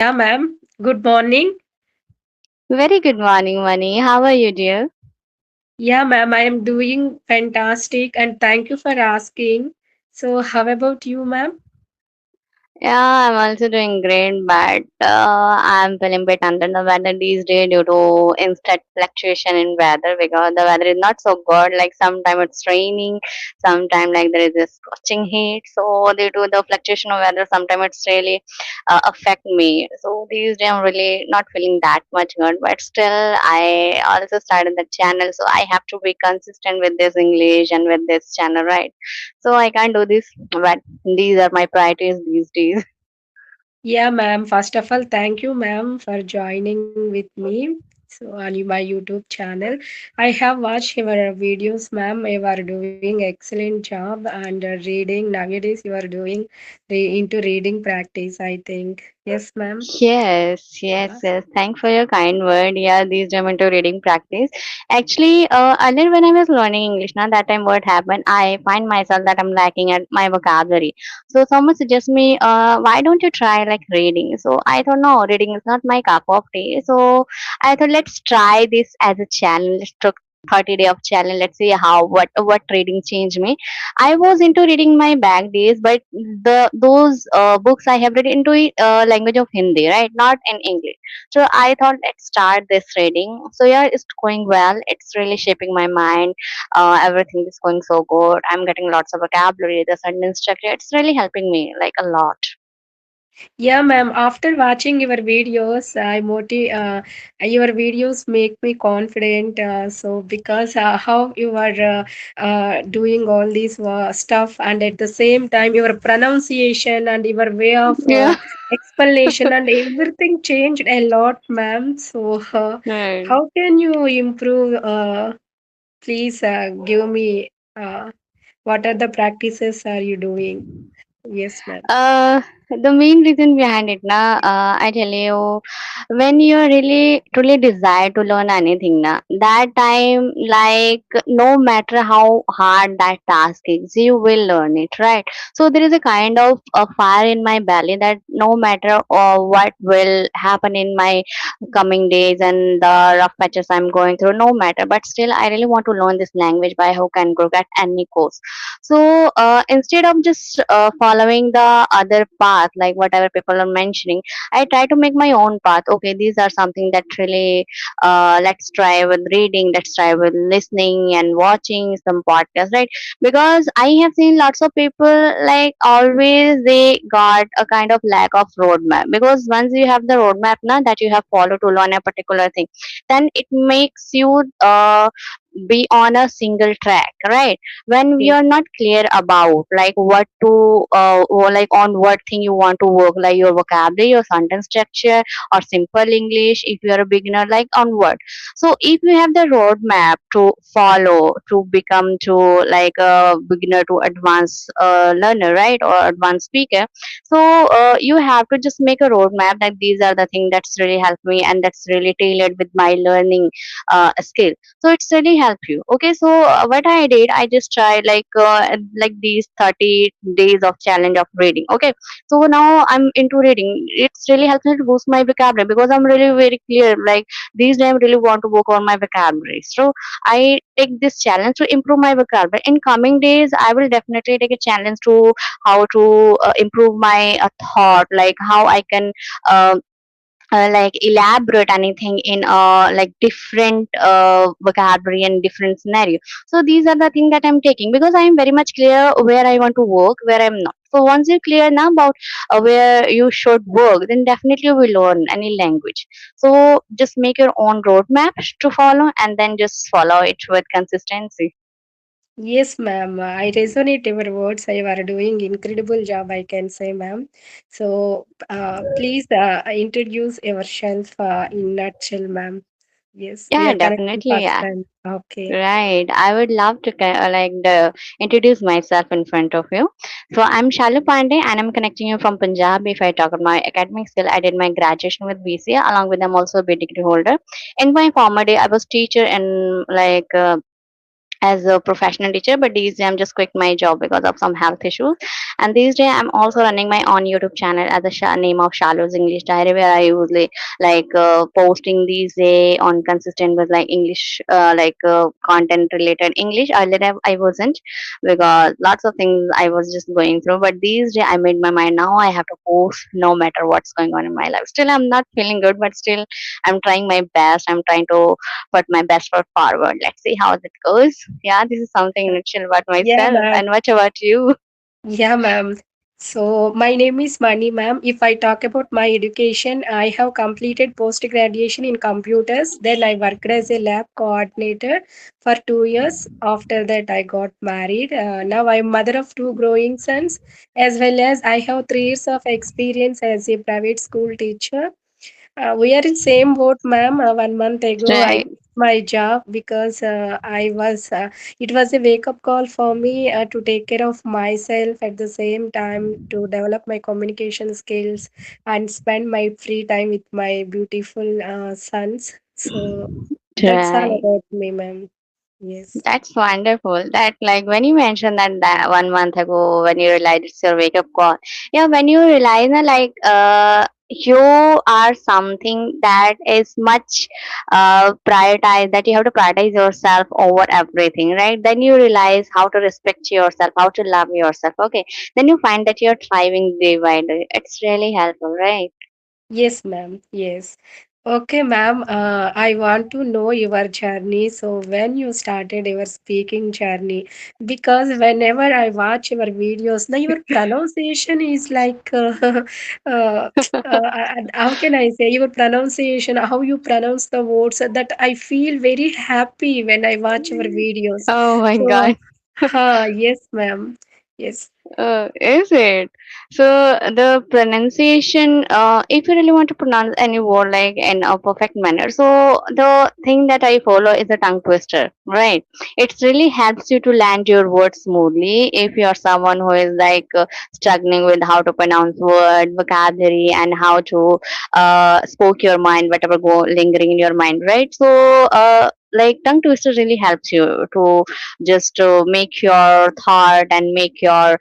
Yeah, ma'am. Good morning. Very good morning, Mani. How are you, dear? Yeah, ma'am. I am doing fantastic and thank you for asking. So, how about you, ma'am? Yeah, I'm also doing great, but I'm feeling bit under the weather these days due to instant fluctuation in weather because the weather is not so good. Like sometimes it's raining, sometimes like there is a scorching heat. So due to the fluctuation of weather, sometimes it's really affect me. So these days I'm really not feeling that much good, but still I also started the channel, so I have to be consistent with this English and with this channel, right? So I can't do this, but these are my priorities these days. Yeah, ma'am. First of all, thank you, ma'am, for joining with me. So, on my YouTube channel, I have watched your videos, ma'am. You are doing excellent job and reading. Nowadays, you are doing into reading practice, I think. Yes, ma'am. Yes, yes, Yeah. yes. Thanks for your kind word. Yeah, these I'm into reading practice. Actually, earlier when I was learning English, now that time what happened, I find myself that I'm lacking at my vocabulary. So someone suggests me, why don't you try like reading? So I thought, no, reading is not my cup of tea. So I thought, let's try this as a challenge. Took 30-day of challenge. Let's see how what reading changed me. I was into reading my back days, but the those books I have read into language of Hindi, right? Not in English. So I thought let's start this reading. So yeah, it's going well. It's really shaping my mind. Everything is going so good. I'm getting lots of vocabulary, the sentence structure. It's really helping me like a lot. Yeah, ma'am. After watching your videos, your videos make me confident. So because how you are doing all these stuff, and at the same time your pronunciation and your way of Yeah. explanation and everything changed a lot, ma'am. So Right. how can you improve? Please give me what are the practices are you doing? Yes, ma'am. The main reason behind it, I tell you, when you really truly desire to learn anything, that time, like, no matter how hard that task is, you will learn it, right? So there is a kind of a fire in my belly that no matter what will happen in my coming days and the rough patches I'm going through, no matter, but still, I really want to learn this language by hook and crook at any cost. So instead of just following the other path, like whatever people are mentioning, I try to make my own path. Okay, these are something that really, let's try with reading, let's try with listening and watching some podcasts, right? Because I have seen lots of people, like, always they got a kind of lack of roadmap. Because once you have the roadmap now that you have followed to learn a particular thing, then it makes you be on a single track, right? When we Yes. are not clear about like what to or like on what thing you want to work, like your vocabulary, your sentence structure, or simple English if you are a beginner, like on what. So if you have the roadmap to follow to become to like a beginner to advanced learner, right, or advanced speaker, so you have to just make a roadmap that these are the things that's really helped me and that's really tailored with my learning skill. So it's really help you. Okay, so what I did, I just tried like these 30 days of challenge of reading. Okay, so now I'm into reading. It's really helps me to boost my vocabulary because I'm really very clear, like these days I really want to work on my vocabulary. So I take this challenge to improve my vocabulary. In coming days I will definitely take a challenge to how to improve my thought, like how I can uh, like elaborate anything in like different vocabulary and different scenario. So these are the things that I'm taking because I am very much clear where I want to work, where I'm not. So once you're clear now about where you should work, then definitely you will learn any language. So just make your own roadmap to follow and then just follow it with consistency. Yes, ma'am. I resonate your words. You are doing incredible job, I can say, ma'am. So, please introduce yourself in nutshell, ma'am. Yes, we Yeah, are connecting definitely. first Yeah. time. Okay. Right. I would love to introduce myself in front of you. So I'm Shalu Pandey and I'm connecting you from Punjab. If I talk about my academic skill, I did my graduation with BCA. Along with I'm also a B degree holder. In my former day, I was teacher in as a professional teacher, but these days I'm just quit my job because of some health issues. And these days I'm also running my own YouTube channel as a name of Shallows English Diary, where I usually posting these day on consistent with like English content related English. Earlier I wasn't, because lots of things I was just going through, but these days I made my mind, now I have to post no matter what's going on in my life. Still I'm not feeling good, but still I'm trying my best. I'm trying to put my best foot forward. Let's see how it goes. Yeah, this is something in nutshell about Yeah, myself. ma'am. And what about you? Yeah, ma'am. So, my name is Mani, ma'am. If I talk about my education, I have completed post graduation in computers. Then I worked as a lab coordinator for 2 years. After that, I got married. Now I'm mother of two growing sons, as well as I have 3 years of experience as a private school teacher. We are in same boat, ma'am. 1 month ago, I Right. quit my job because it was a wake up call for me to take care of myself at the same time to develop my communication skills and spend my free time with my beautiful sons. So that's all Right. about me, ma'am. Yes. That's wonderful. That, like, when you mentioned that 1 month ago, when you realized it's your wake up call. Yeah, when you realize that, you are something that is much prioritized, that you have to prioritize yourself over everything, right? Then you realize how to respect yourself, how to love yourself. Okay. Then you find that you're thriving day by day. It's really helpful, right? Yes, ma'am. Yes. Okay, ma'am. I want to know your journey. So, when you started your speaking journey, because whenever I watch your videos, now your pronunciation is like, how can I say your pronunciation, how you pronounce the words, that I feel very happy when I watch your videos. Oh my So, God. yes, ma'am. Yes. Is it? So the pronunciation, if you really want to pronounce any word like in a perfect manner, so the thing that I follow is a tongue twister, right? It really helps you to land your words smoothly. If you're someone who is struggling with how to pronounce word, vocabulary, and how to spoke your mind, whatever go lingering in your mind, right? So tongue twister really helps you to just make your thought and make your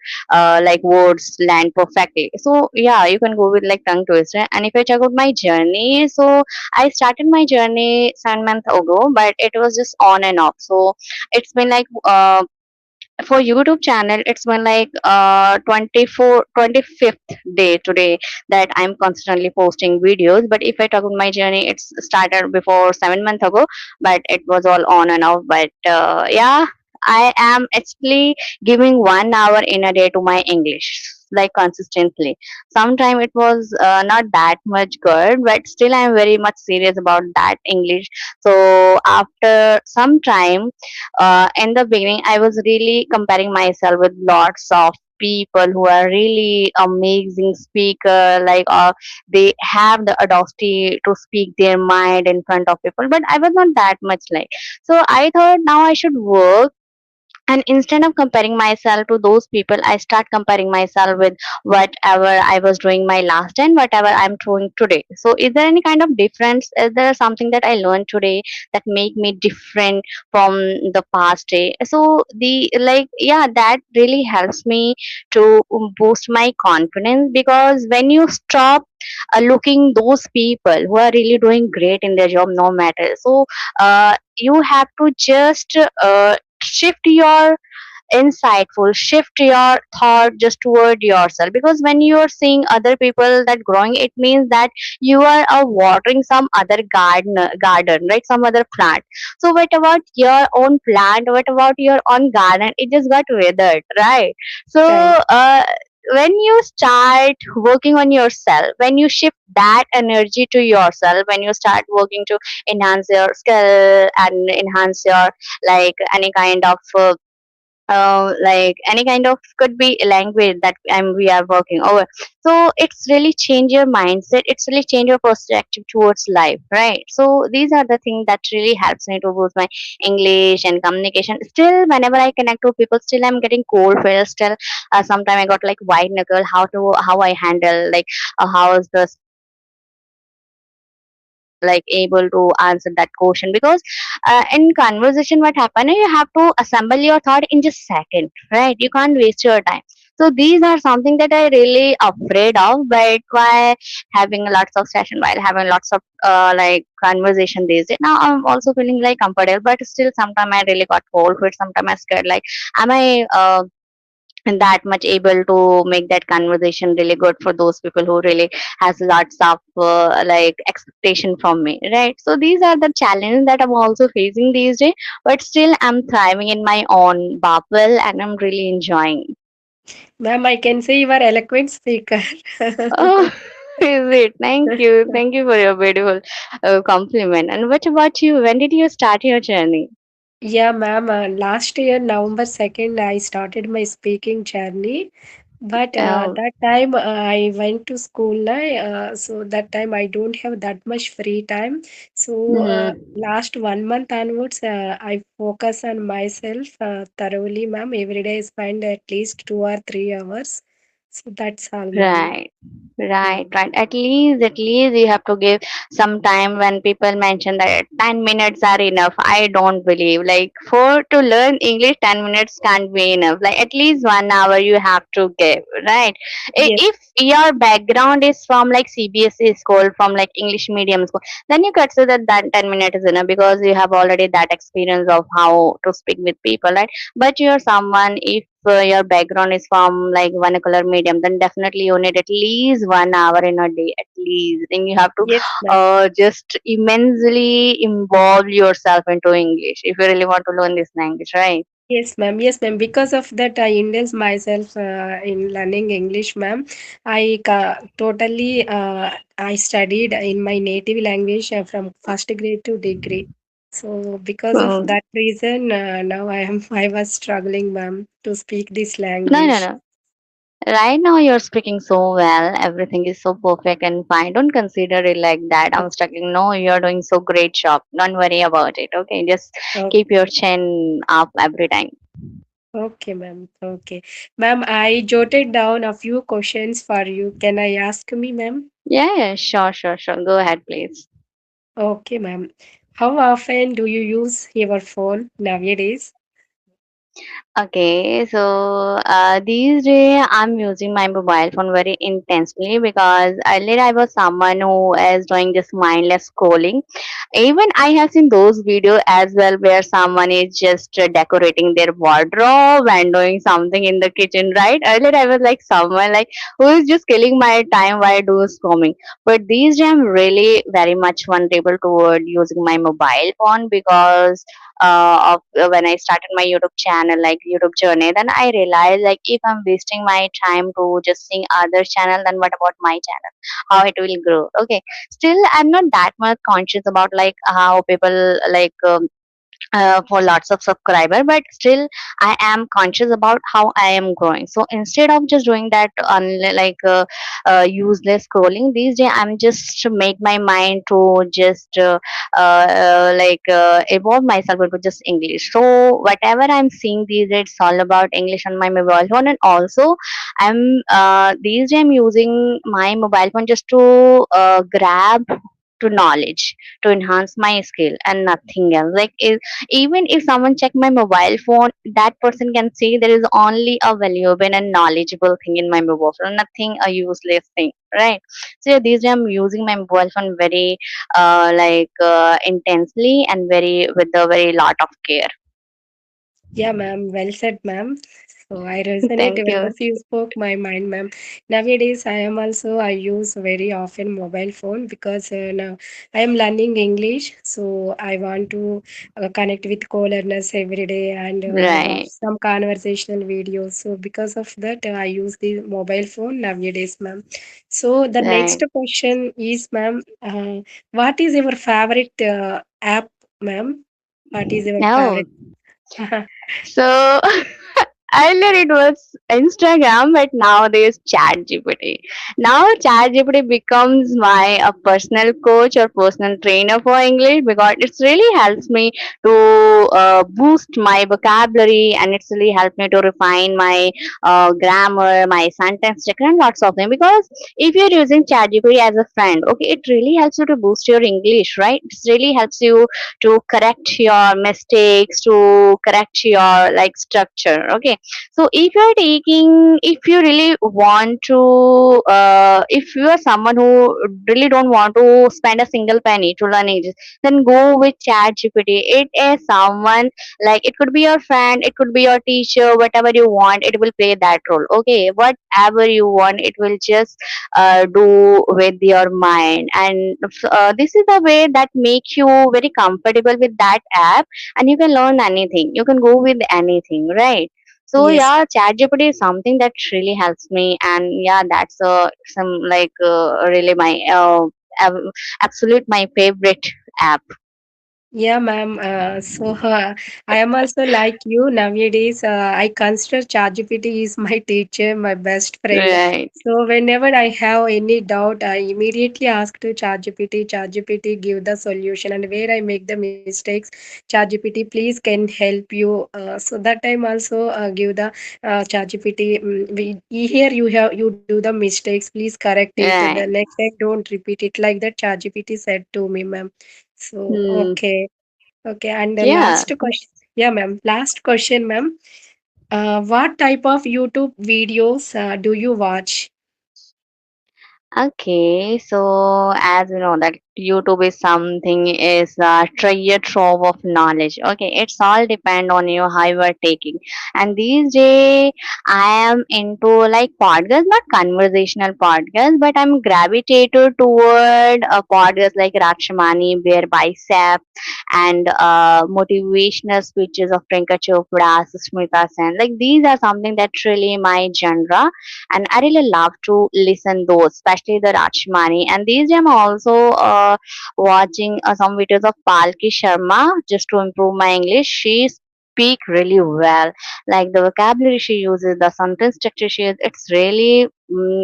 words land perfectly. So yeah, you can go with like tongue twister. And if I talk about my journey, so I started my journey 7 months ago, but it was just on and off. So it's been for YouTube channel, it's been 25th day today that I'm constantly posting videos. But if I talk about my journey, it's started before 7 months ago, but it was all on and off. But yeah, I am actually giving 1 hour in a day to my English, like consistently. Sometime it was not that much good, but still I'm very much serious about that English. So after some time, in the beginning I was really comparing myself with lots of people who are really amazing speaker, they have the audacity to speak their mind in front of people, but I was not that much like. So I thought now I should work, and instead of comparing myself to those people, I start comparing myself with whatever I was doing my last and whatever I'm doing today. So is there any kind of difference? Is there something that I learned today that make me different from the past day? So the yeah, that really helps me to boost my confidence, because when you stop looking those people who are really doing great in their job, no matter, so you have to just shift your shift your thought just toward yourself, because when you are seeing other people that growing, it means that you are watering some other garden, right? Some other plant. So what about your own plant? What about your own garden? It just got withered, right? So Right. when you start working on yourself, when you shift that energy to yourself, when you start working to enhance your skill and enhance your any kind of any kind of could be a language that we are working over. So it's really change your mindset, it's really change your perspective towards life, right? So these are the things that really helps me to boost my English and communication. Still whenever I connect to people, still I'm getting cold feet. Still sometimes I got like white knuckle, how I handle how is the like able to answer that question, because in conversation what happen, you have to assemble your thought in just second, right? You can't waste your time. So these are something that I really afraid of, but why having lots of session, while having lots of like conversation these days, now I'm also feeling like comfortable, but still sometimes I really got cold feet, sometimes I scared like, am I that much able to make that conversation really good for those people who really has lots of like expectation from me, right? So these are the challenges that I'm also facing these days, but still I'm thriving in my own bubble and I'm really enjoying. Ma'am, I can say you are eloquent speaker. Oh, is it? Thank you for your beautiful compliment. And what about you? When did you start your journey? Yeah, ma'am. Last year, November 2nd, I started my speaking journey. But Oh, that time I went to school, so that time I don't have that much free time. So mm-hmm. last 1 month onwards, I focus on myself thoroughly, ma'am. Every day I spend at least 2 or 3 hours. So that's all, ma'am. Right. Right, Mm. right. At least you have to give some time. When people mention that 10 minutes are enough, I don't believe. Like, for to learn English, 10 minutes can't be enough. Like, at least 1 hour you have to give, right? Yes, If your background is from like CBSE school, from like English medium school, then you consider that 10 minutes is enough, because you have already that experience of how to speak with people, right? But you're someone, if your background is from like vernacular medium, then definitely you need at least 1 hour in a day, at least. Then you have to yes, ma'am. just immensely involve yourself into English if you really want to learn this language, right? Yes, ma'am. Yes, ma'am. Because of that, I indulge myself in learning English, ma'am. Totally, I studied in my native language from first grade to degree. So, because of Hmm. that reason, now I was struggling, ma'am, to speak this No, no, language. no. Right now you're speaking so well. Everything is so perfect and fine. Don't consider it like that. I'm struggling. No, you're doing so great job. Don't worry about it. Okay, just Oh, keep your chin up every time. okay, ma'am. Okay, ma'am. I jotted down a few questions for you. Can I ask me, ma'am? Yeah, yeah, sure, sure, sure. Go ahead, please. Okay, ma'am. How often do you use your phone nowadays? Okay, so these days I'm using my mobile phone very intensely, because earlier I was someone who is doing this mindless scrolling. Even I have seen those videos as well, where someone is just decorating their wardrobe and doing something in the kitchen, right? Earlier I was like someone like who is just killing my time while doing scrolling. But these days I'm really very much vulnerable toward using my mobile phone, because of when I started my YouTube channel, like YouTube journey, then I realized like if I'm wasting my time to just seeing other channel, then what about my channel? How it will grow? Okay, still I'm not that much conscious about like how people like for lots of subscriber, but still I am conscious about how I am growing. So instead of just doing that useless scrolling, these days I'm just to make my mind to just evolve myself into just English. So whatever I'm seeing these days, it's all about English on my mobile phone. And also I'm these days I'm using my mobile phone just to grab to knowledge, to enhance my skill and nothing else. Like even if someone check my mobile phone, that person can see there is only a valuable and knowledgeable thing in my mobile phone, nothing a useless thing, right? So yeah, these days I'm using my mobile phone very intensely and very with a very lot of care. Yeah, ma'am. Well said, ma'am. So I resonate Thank you. as you spoke my mind, ma'am. Nowadays, I use very often mobile phone because now I am learning English. So I want to connect with co-learners every day and watch Right, some conversational videos. So because of that, I use the mobile phone nowadays, ma'am. So the next right. question is, ma'am, what is your favorite app, ma'am? What is your Oh, favorite? so Earlier it was Instagram, but now there's ChatGPT. Now ChatGPT becomes my personal coach or personal trainer for English because it's really helps me to boost my vocabulary, and it's really helped me to refine my grammar, my sentence structure, and lots of things. Because if you're using ChatGPT as a friend, okay, it really helps you to boost your English, right? It really helps you to correct your mistakes, to correct your like structure. Okay, so if you are taking, if you really want to, if you are someone who really don't want to spend a single penny to learn English, then go with Chat GPT. It is someone, like it could be your friend, it could be your teacher, whatever you want, it will play that role. Okay, whatever you want, it will just do with your mind. And this is the way that make you very comfortable with that app, and you can learn anything, you can go with anything, right? So Yes. yeah, ChatGPT is something that really helps me, and yeah, that's some like really my absolute my favorite app. Yeah, ma'am. I am also like you nowadays. I consider ChatGPT is my teacher, my best friend. Right, So whenever I have any doubt, I immediately ask to ChatGPT. ChatGPT give the solution, and where I make the mistakes, ChatGPT please can help you. So that time also give the ChatGPT. Here you have you do the mistakes. Please correct it. The right. next time don't repeat it like that. ChatGPT said to me, ma'am. So Hmm. okay. Okay, and the Yeah. last question. Yeah, ma'am. Last question, ma'am. What type of YouTube videos do you watch? Okay, so as we know that YouTube is something is a treasure trove of knowledge. Okay, it's all depend on you how you are taking. And these days I am into like podcasts, not conversational podcasts, but I'm gravitated toward a podcast like Rakshamani, Bear Bicep, and motivational speeches of Priyanka Chopra, Susmita Sen. Like these are something that really my genre, and I really love to listen those, especially the Rajmani. And these days I'm also watching some videos of Palki Sharma just to improve my English. She speak really well, like the vocabulary she uses, the sentence structure she uses, it's really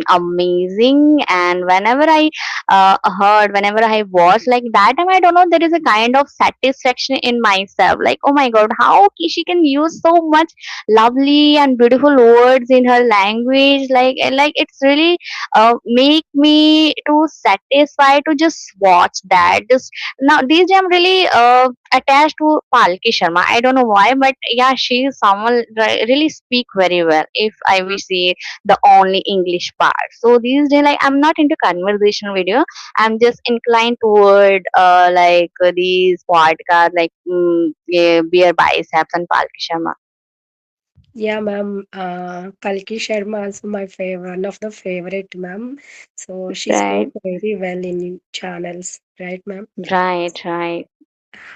amazing. And whenever I watch like that time, I don't know, there is a kind of satisfaction in myself, like oh my god, how she can use so much lovely and beautiful words in her language, like it's really make me to satisfy to just watch that. Just now these days I'm really attached to Palki Sharma, I don't know why, but yeah, she is someone really speak very well if I will see the only English part. So these days, like I'm not into conversation video, I'm just inclined toward these podcasts like yeah, Beer Biceps and Palki Sharma. Yeah, ma'am. Kalki Sharma also my favorite, one of the favorite, ma'am. So she Right, spoke very well in channels, right, ma'am? right, right.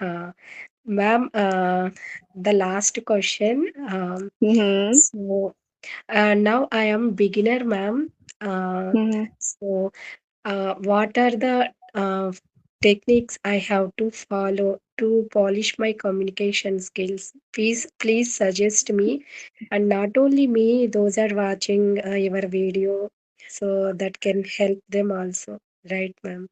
Uh, Ma'am, the last question. Mm-hmm. So now I am beginner, ma'am. Mm-hmm. So what are the techniques I have to follow to polish my communication skills? Please suggest me, and not only me, those are watching your video, so that can help them also, right, ma'am?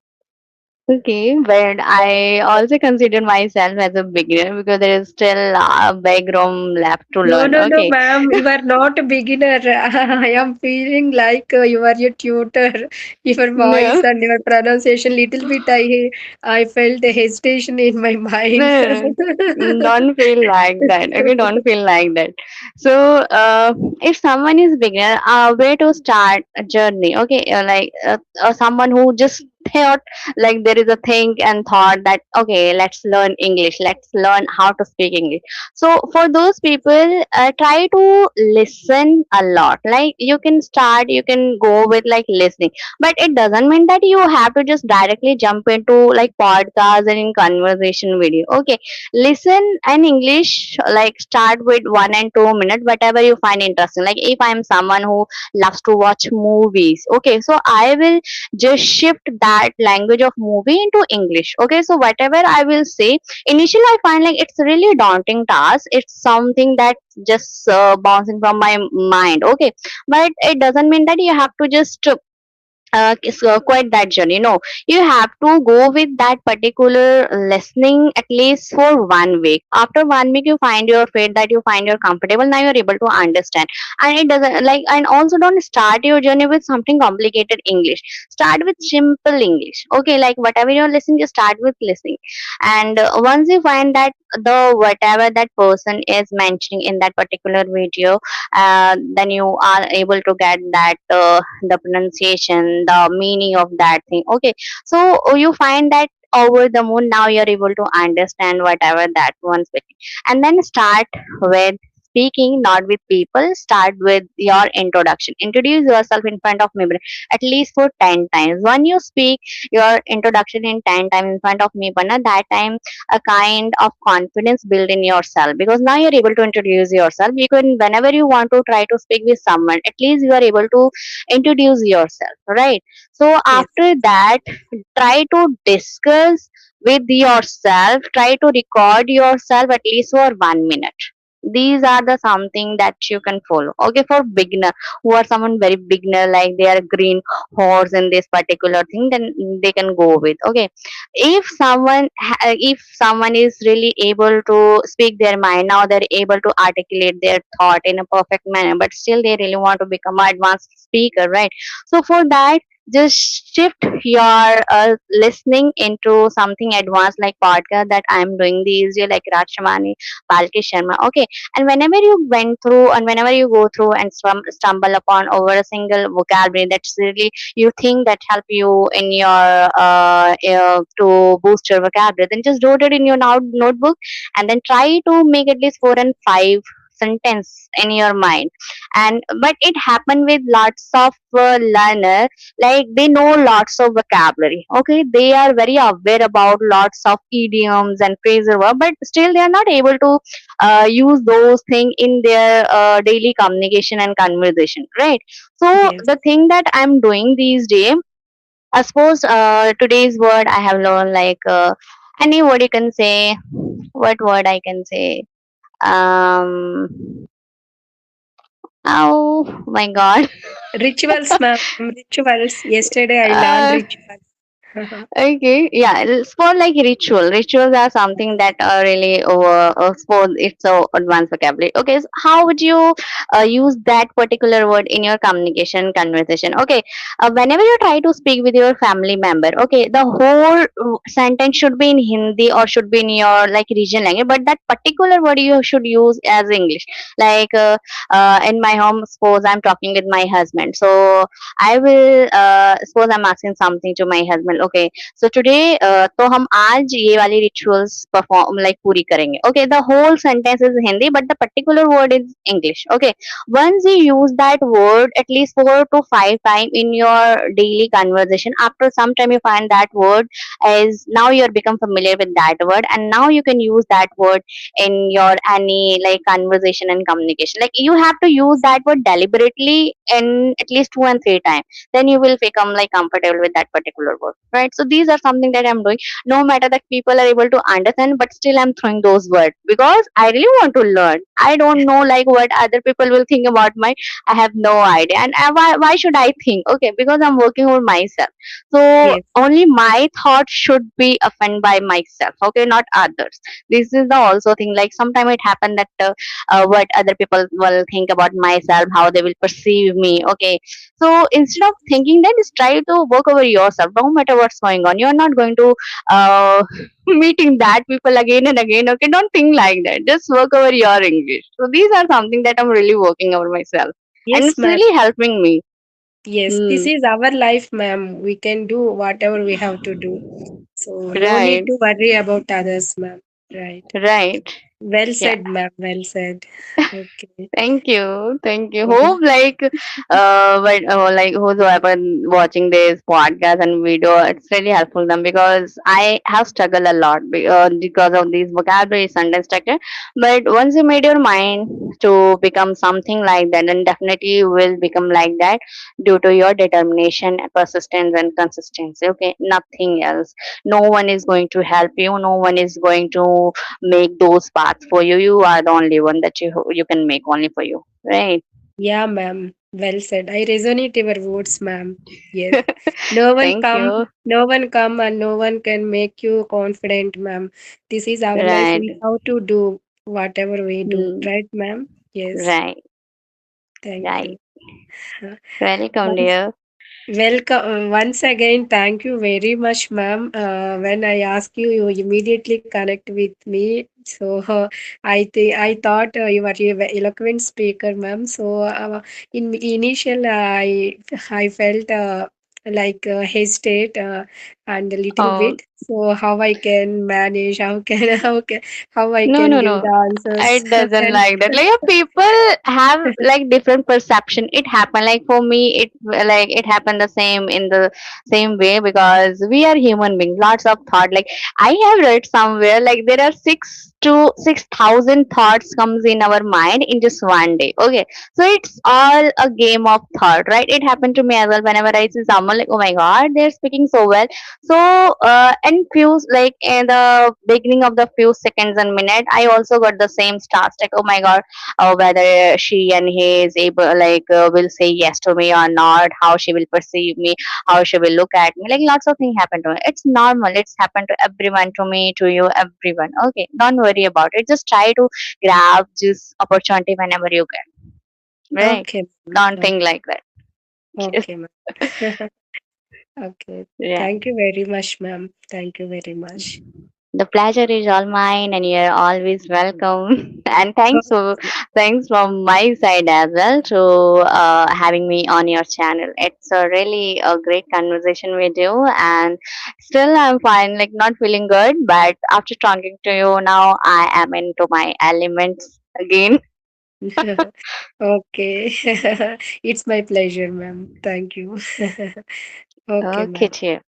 Okay, but I also consider myself as a beginner because there is still a big room left to No, learn. no, no, Okay, ma'am. You are not a beginner. I am feeling like you are your tutor. Your voice no, and your pronunciation, little bit I felt a hesitation in my mind. no, don't feel like that. Okay, don't feel like that. So, if someone is beginner, where to start a journey? Okay, someone who just thought, like there is a think and thought that okay, let's learn English, let's learn how to speak English. So for those people, try to listen a lot. Like you can start, you can go with like listening, but it doesn't mean that you have to just directly jump into like podcast and in conversation video. Okay, listen in English, like start with 1 and 2 minutes, whatever you find interesting. Like if I'm someone who loves to watch movies, okay, so I will just shift that language of movie into English. Okay, so whatever I will say, initially I find like it's really daunting task. It's something that just bouncing from my mind. Okay, but it doesn't mean that you have to just quite that journey. No, you have to go with that particular listening at least for 1 week. After 1 week you find your fit, that you find you're comfortable, now you're able to understand. And it doesn't like, and also don't start your journey with something complicated English. Start with simple English. Okay, like whatever you're listening, just start with listening. And once you find that the whatever that person is mentioning in that particular video, then you are able to get that the pronunciation, the meaning of that thing. Okay, so you find that over the moon, now you're able to understand whatever that one's speaking. And then start with speaking, not with people. Start with your introduction. Introduce yourself in front of me at least for 10 times. When you speak your introduction in 10 times in front of me, Panna, that time a kind of confidence build in yourself, because now you're able to introduce yourself. You can, whenever you want to try to speak with someone, at least you are able to introduce yourself, right? So Yes. after that, try to discuss with yourself, try to record yourself at least for 1 minute. These are the something that you can follow. Okay, for beginner, who are someone very beginner, like they are green horse in this particular thing, then they can go with. Okay, if if someone is really able to speak their mind, now they're able to articulate their thought in a perfect manner, but still they really want to become an advanced speaker, right? So for that, just shift your listening into something advanced, like podcast that I'm doing these year, like Rajshamani, Palki Sharma. Okay, and whenever you went through and whenever you go through and stumble upon over a single vocabulary that's really you think that help you in your to boost your vocabulary, then just note it in your notebook, and then try to make at least 4 and 5 sentence in your mind. And but it happened with lots of learner, like they know lots of vocabulary. Okay, they are very aware about lots of idioms and phrasal verb, but still they are not able to use those things in their daily communication and conversation, right? So Yes. the thing that I'm doing these days, I suppose today's word I have learned, like any word you can say. What word I can say? Oh my God. Rituals, ma'am. Rituals. Yesterday I learned uh, rituals. Okay, yeah, it's for like ritual. Rituals are something that are really over. For it's so advanced vocabulary. Okay, so how would you use that particular word in your communication conversation? Okay, whenever you try to speak with your family member, okay, the whole sentence should be in Hindi or should be in your like region language, but that particular word you should use as English. Like in my home, suppose I'm talking with my husband, so I will suppose I'm asking something to my husband. Okay, so today तो हम आज ये वाली rituals perform like पूरी करेंगे. Okay, the whole sentence is Hindi, but the particular word is English. Okay, once you use that word at least 4 to 5 times in your daily conversation, after some time you find that word is now you're become familiar with that word, and now you can use that word in your any like conversation and communication. Like you have to use that word deliberately in at least 2 and 3 times, then you will become like comfortable with that particular word, right? So these are something that I'm doing, no matter that people are able to understand, but still I'm throwing those words because I really want to learn. I don't know like what other people will think about my, I have no idea. And why should I think? Okay, because I'm working on myself, so Yes. only my thoughts should be offended by myself, okay, not others. This is the also thing, like sometimes it happen that what other people will think about myself, how they will perceive me. Okay, so instead of thinking that, just try to work over yourself. No matter what's going on, you're not going to uh, meeting that people again and again. Okay, don't think like that. Just work over your English. So these are something that I'm really working over myself, and Yes, it's ma'am. really helping me. Yes, this Hmm. is our life, ma'am. We can do whatever we have to do. So no need Right. to worry about others, ma'am. Right. Right. Well Yeah. said, ma'am. Well said. Okay. Thank you. Thank you. Yeah. Hope like whosoever watching this podcast and video, it's really helpful them because I have struggled a lot because of these vocabulary sentence structure. But once you made your mind to become something like that, then definitely you will become like that due to your determination, persistence, and consistency. Okay, nothing else. No one is going to help you. No one is going to make those paths for you. You are the only one that you can make only for you, right? Yeah, ma'am. Well said. I resonate your words, ma'am. Yes. No one Thank come, you. no one come and no one can make you confident, ma'am. This is our life. Right. We have to do whatever we do. Hmm. Right, ma'am? Yes. Right. Thank Right. you. Uh, Welcome, Once dear. welcome once again. Thank you very much, ma'am. When I ask you, you immediately connect with me. So I thought you were a eloquent speaker, ma'am. So in initial, I felt like hesitate and a little Oh, bit. So how I can manage? How can how I no, can no, give no. the answers? It doesn't like that. Like yeah, people have like different perception. It happened like for me. It happened the same in the same way because we are human beings. Lots of thought. Like I have read somewhere like there are 6,000 thoughts comes in our mind in just one day. Okay, so it's all a game of thought, right? It happened to me as well. Whenever I see someone like, oh my god, they're speaking so well. So and few like in the beginning of the few seconds and minute, I also got the same stars like, oh my god, whether she and he is able will say yes to me or not, how she will perceive me, how she will look at me. Like lots of things happen to me. It's normal. It's happened to everyone, to me, to you, everyone. Okay, don't worry about it. Just try to grab this opportunity whenever you get. Right? Okay, ma'am. Don't think like that. Okay, ma'am. Okay. Yeah. Thank you very much, ma'am. Thank you very much. The pleasure is all mine, and you're always welcome. And Okay. thanks from my side as well to having me on your channel. It's a really a great conversation with you, and still I'm fine, like not feeling good, but after talking to you now, I am into my elements again. Okay. It's my pleasure, ma'am. Thank you. Okay, Okay, ma'am. cheers.